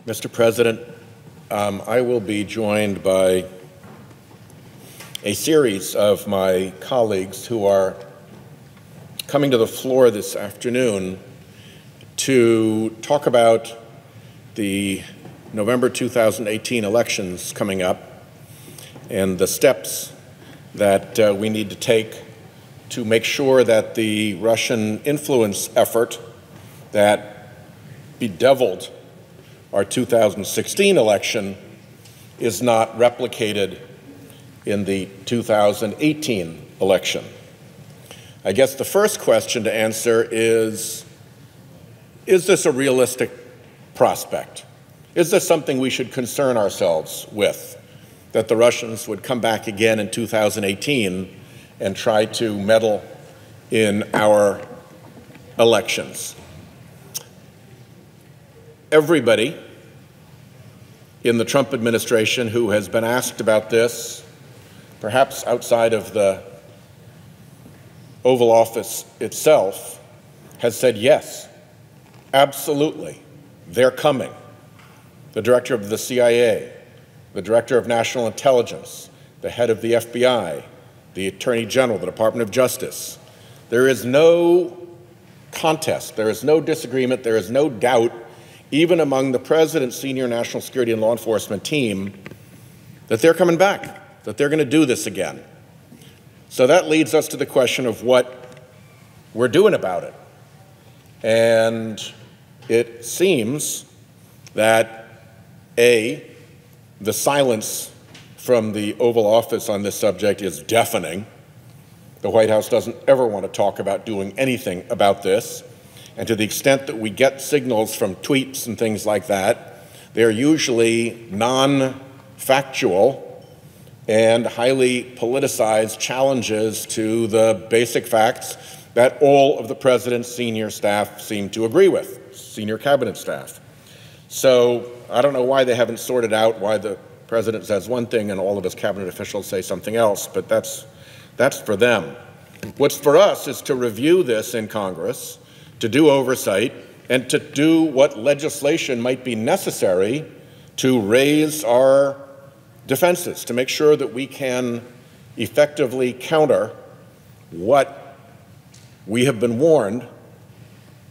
Mr. President, I will be joined by a series of my colleagues who are coming to the floor this afternoon to talk about the November 2018 elections coming up and the steps that we need to take to make sure that the Russian influence effort that bedeviled our 2016 election is not replicated in the 2018 election. I guess the first question to answer is this a realistic prospect? Is this something we should concern ourselves with, that the Russians would come back again in 2018 and try to meddle in our elections? Everybody in the Trump administration who has been asked about this, perhaps outside of the Oval Office itself, has said yes, absolutely, they're coming. The director of the CIA, the director of national intelligence, the head of the FBI, the Attorney General, the Department of Justice. There is no contest, there is no disagreement, there is no doubt, even among the President's senior national security and law enforcement team, that they're coming back, that they're going to do this again. So that leads us to the question of what we're doing about it. And it seems that, A, the silence from the Oval Office on this subject is deafening. The White House doesn't ever want to talk about doing anything about this. And to the extent that we get signals from tweets and things like that, they're usually non-factual and highly politicized challenges to the basic facts that all of the President's senior staff seem to agree with, senior cabinet staff. So I don't know why they haven't sorted out why the President says one thing and all of his cabinet officials say something else, but that's for them. What's for us is to review this in Congress, to do oversight, and to do what legislation might be necessary to raise our defenses, to make sure that we can effectively counter what we have been warned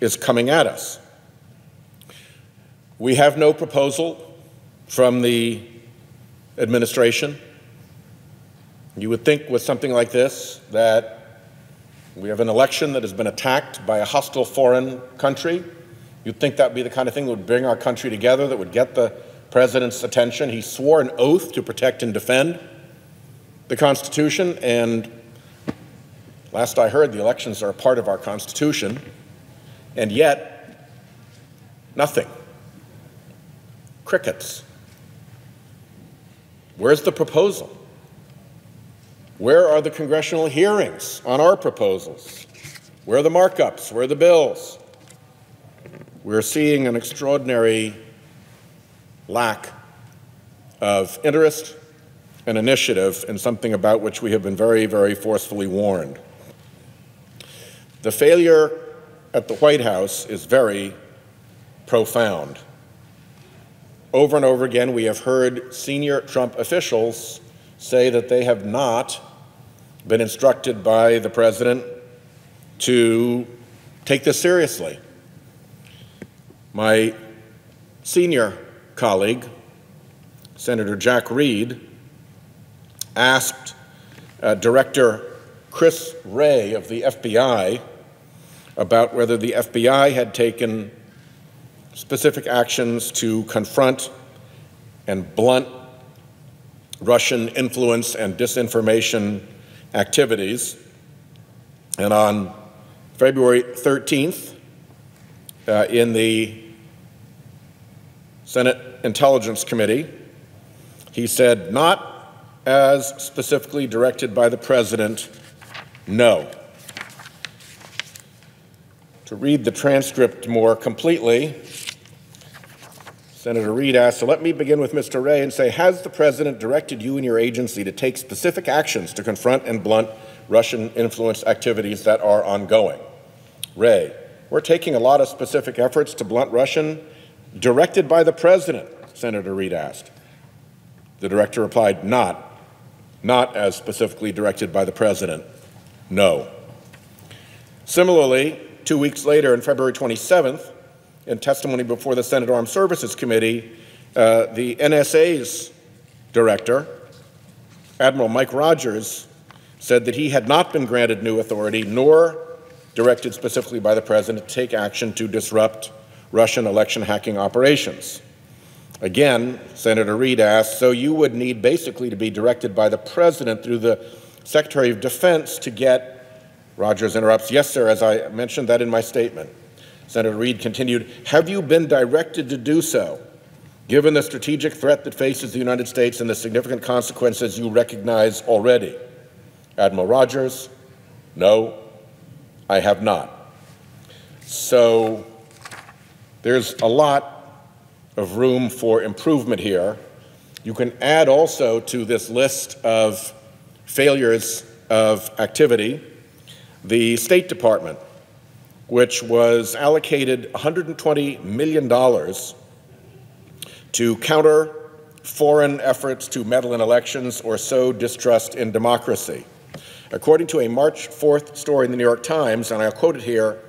is coming at us. We have no proposal from the administration. You would think with something like this that we have an election that has been attacked by a hostile foreign country. You'd think that would be the kind of thing that would bring our country together, that would get the President's attention. He swore an oath to protect and defend the Constitution, and last I heard, the elections are a part of our Constitution, and yet, nothing. Crickets. Where's the proposal? Where are the congressional hearings on our proposals? Where are the markups? Where are the bills? We're seeing an extraordinary lack of interest and initiative in something about which we have been very, very forcefully warned. The failure at the White House is very profound. Over and over again, we have heard senior Trump officials say that they have not been instructed by the President to take this seriously. My senior colleague, Senator Jack Reed, asked Director Chris Wray of the FBI about whether the FBI had taken specific actions to confront and blunt Russian influence and disinformation activities. And on February 13th, in the Senate Intelligence Committee, he said, not as specifically directed by the President, no. To read the transcript more completely, Senator Reid asked, so let me begin with Mr. Wray and say, has the President directed you and your agency to take specific actions to confront and blunt Russian influence activities that are ongoing? Wray, we're taking a lot of specific efforts to blunt Russian Directed by the president, Senator Reid asked. The director replied, not as specifically directed by the president, no. Similarly, 2 weeks later, on February 27th, in testimony before the Senate Armed Services Committee, the NSA's director, Admiral Mike Rogers, said that he had not been granted new authority nor directed specifically by the president to take action to disrupt Russian election hacking operations. Again, Senator Reid asked, so you would need basically to be directed by the president through the Secretary of Defense to get, Rogers interrupts, yes, sir, as I mentioned that in my statement. Senator Reid continued, have you been directed to do so, given the strategic threat that faces the United States and the significant consequences you recognize already? Admiral Rogers, no, I have not. So there's a lot of room for improvement here. You can add also to this list of failures of activity the State Department, which was allocated $120 million to counter foreign efforts to meddle in elections or sow distrust in democracy. According to a March 4th story in the New York Times, and I'll quote it here,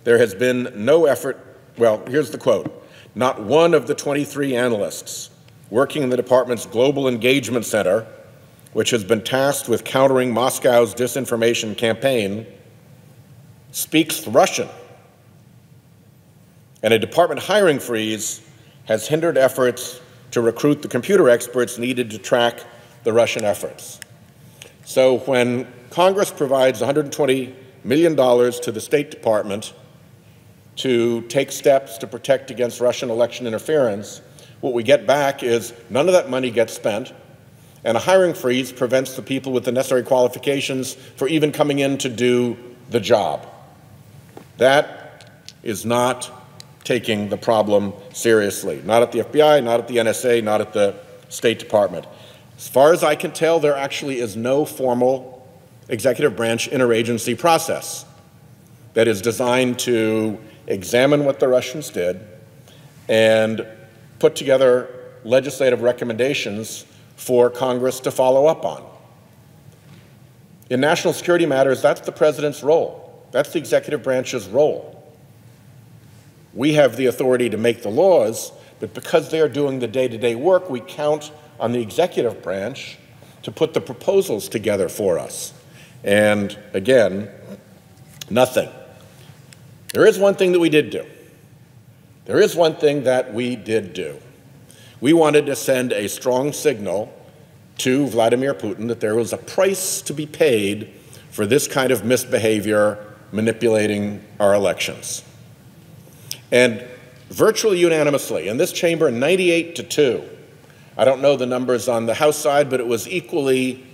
there has been no effort, well, here's the quote, not one of the 23 analysts working in the department's Global Engagement Center, which has been tasked with countering Moscow's disinformation campaign, speaks Russian. And a department hiring freeze has hindered efforts to recruit the computer experts needed to track the Russian efforts. So when Congress provides $120 million to the State Department to take steps to protect against Russian election interference, what we get back is none of that money gets spent, and a hiring freeze prevents the people with the necessary qualifications for even coming in to do the job. That is not taking the problem seriously, not at the FBI, not at the NSA, not at the State Department. As far as I can tell, there actually is no formal executive branch interagency process that is designed to examine what the Russians did and put together legislative recommendations for Congress to follow up on. In national security matters, that's the president's role. That's the executive branch's role. We have the authority to make the laws, but because they're doing the day-to-day work, we count on the executive branch to put the proposals together for us. And again, nothing. There is one thing that we did do. There is one thing that we did do. We wanted to send a strong signal to Vladimir Putin that there was a price to be paid for this kind of misbehavior manipulating our elections. And virtually unanimously, in this chamber, 98-2, I don't know the numbers on the House side, but it was equally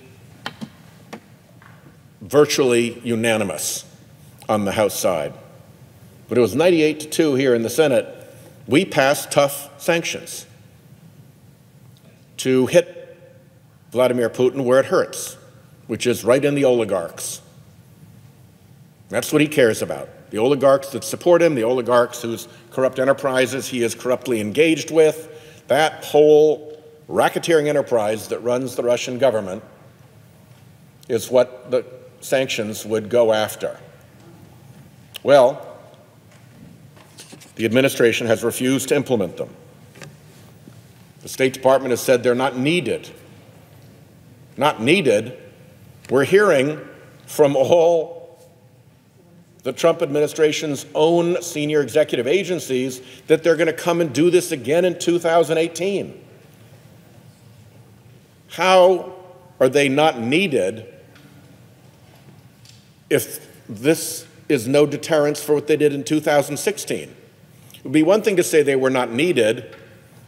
virtually unanimous on the House side. But it was 98-2 here in the Senate. We passed tough sanctions to hit Vladimir Putin where it hurts, which is right in the oligarchs. That's what he cares about. The oligarchs that support him, the oligarchs whose corrupt enterprises he is corruptly engaged with, that whole racketeering enterprise that runs the Russian government is what the sanctions would go after. Well, the administration has refused to implement them. The State Department has said they're not needed. Not needed. We're hearing from all the Trump administration's own senior executive agencies that they're going to come and do this again in 2018. How are they not needed if this is no deterrence for what they did in 2016? It would be one thing to say they were not needed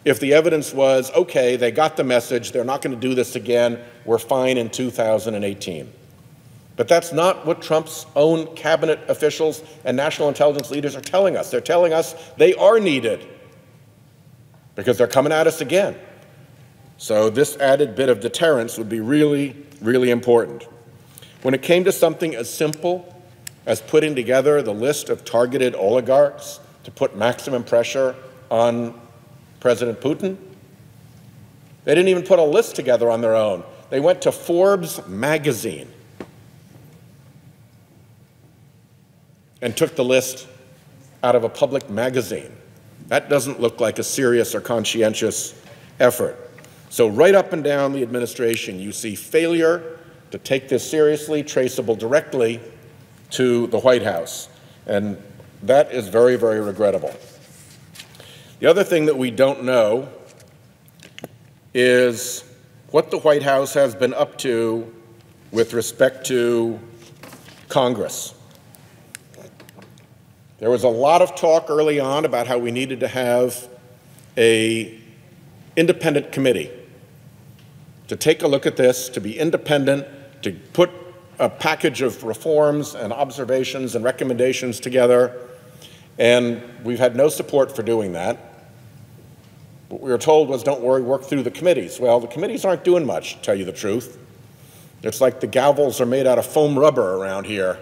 if the evidence was, okay, they got the message, they're not going to do this again, we're fine in 2018. But that's not what Trump's own cabinet officials and national intelligence leaders are telling us. They're telling us they are needed because they're coming at us again. So this added bit of deterrence would be really, really important. When it came to something as simple as putting together the list of targeted oligarchs to put maximum pressure on President Putin? They didn't even put a list together on their own. They went to Forbes magazine and took the list out of a public magazine. That doesn't look like a serious or conscientious effort. So right up and down the administration, you see failure to take this seriously, traceable directly to the White House. And that is very, very regrettable. The other thing that we don't know is what the White House has been up to with respect to Congress. There was a lot of talk early on about how we needed to have an independent committee to take a look at this, to be independent, to put a package of reforms and observations and recommendations together, and we've had no support for doing that. What we were told was, don't worry, work through the committees. Well, the committees aren't doing much, to tell you the truth. It's like the gavels are made out of foam rubber around here.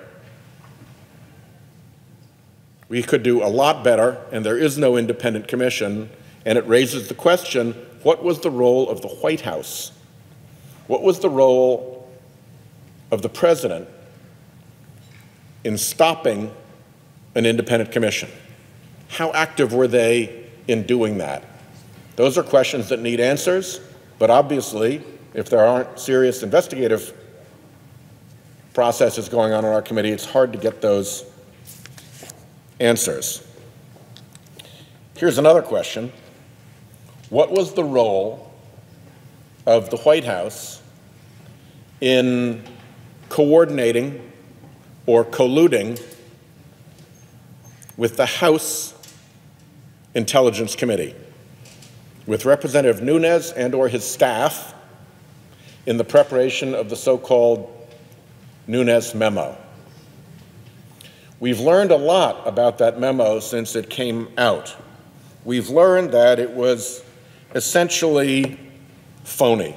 We could do a lot better, and there is no independent commission, and it raises the question, what was the role of the White House? What was the role of the president in stopping an independent commission? How active were they in doing that? Those are questions that need answers, but obviously, if there aren't serious investigative processes going on in our committee, it's hard to get those answers. Here's another question. What was the role of the White House in coordinating or colluding with the House Intelligence Committee, with Representative Nunes and/or his staff in the preparation of the so-called Nunes memo? We've learned a lot about that memo since it came out. We've learned that it was essentially phony.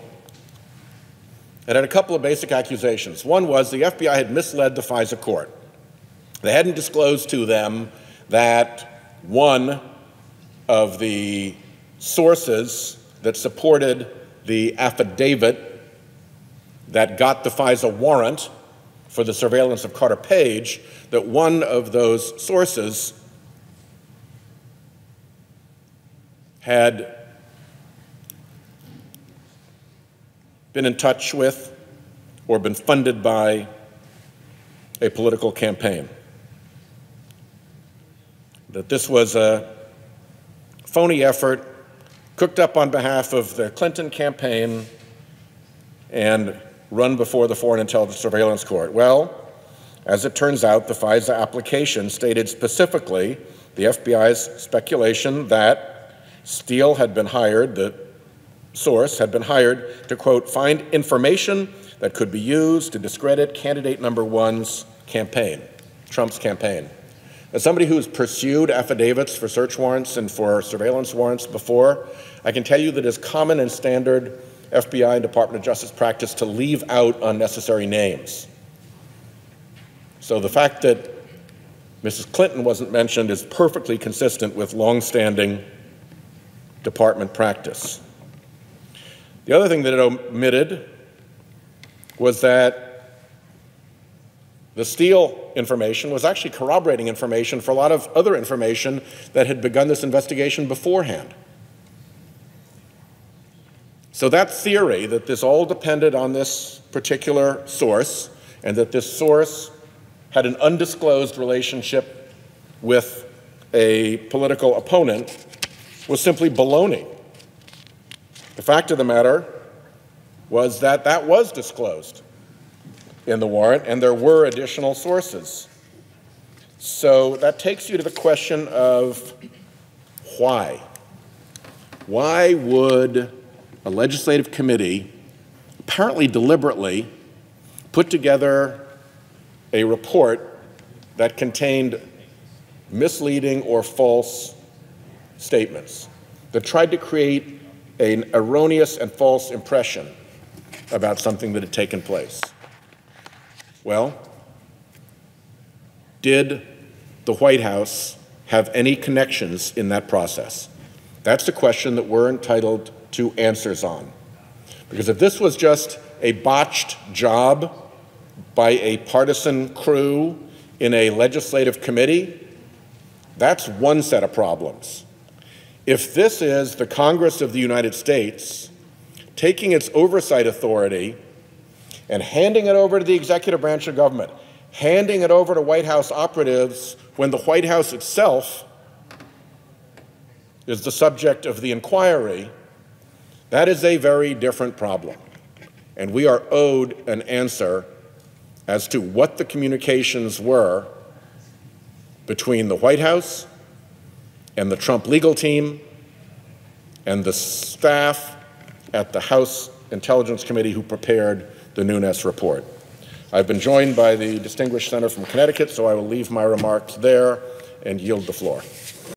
It had a couple of basic accusations. One was the FBI had misled the FISA court. They hadn't disclosed to them that one of the sources that supported the affidavit that got the FISA warrant for the surveillance of Carter Page, that one of those sources had been in touch with or been funded by a political campaign. That this was a phony effort cooked up on behalf of the Clinton campaign and run before the Foreign Intelligence Surveillance Court. Well, as it turns out, the FISA application stated specifically the FBI's speculation that Steele had been hired, the source had been hired to, quote, find information that could be used to discredit candidate number one's campaign, Trump's campaign. As somebody who's pursued affidavits for search warrants and for surveillance warrants before, I can tell you that it's common and standard FBI and Department of Justice practice to leave out unnecessary names. So the fact that Mrs. Clinton wasn't mentioned is perfectly consistent with longstanding department practice. The other thing that it omitted was that the Steele information was actually corroborating information for a lot of other information that had begun this investigation beforehand. So that theory that this all depended on this particular source and that this source had an undisclosed relationship with a political opponent was simply baloney. The fact of the matter was that that was disclosed in the warrant, and there were additional sources. So that takes you to the question of why. Why would a legislative committee, apparently deliberately, put together a report that contained misleading or false statements, that tried to create an erroneous and false impression about something that had taken place? Well, did the White House have any connections in that process? That's a question that we're entitled to answers on. Because if this was just a botched job by a partisan crew in a legislative committee, that's one set of problems. If this is the Congress of the United States taking its oversight authority and handing it over to the executive branch of government, handing it over to White House operatives when the White House itself is the subject of the inquiry, that is a very different problem. And we are owed an answer as to what the communications were between the White House and the Trump legal team and the staff at the House Intelligence Committee who prepared the Nunes report. I've been joined by the distinguished senator from Connecticut, so I will leave my remarks there and yield the floor.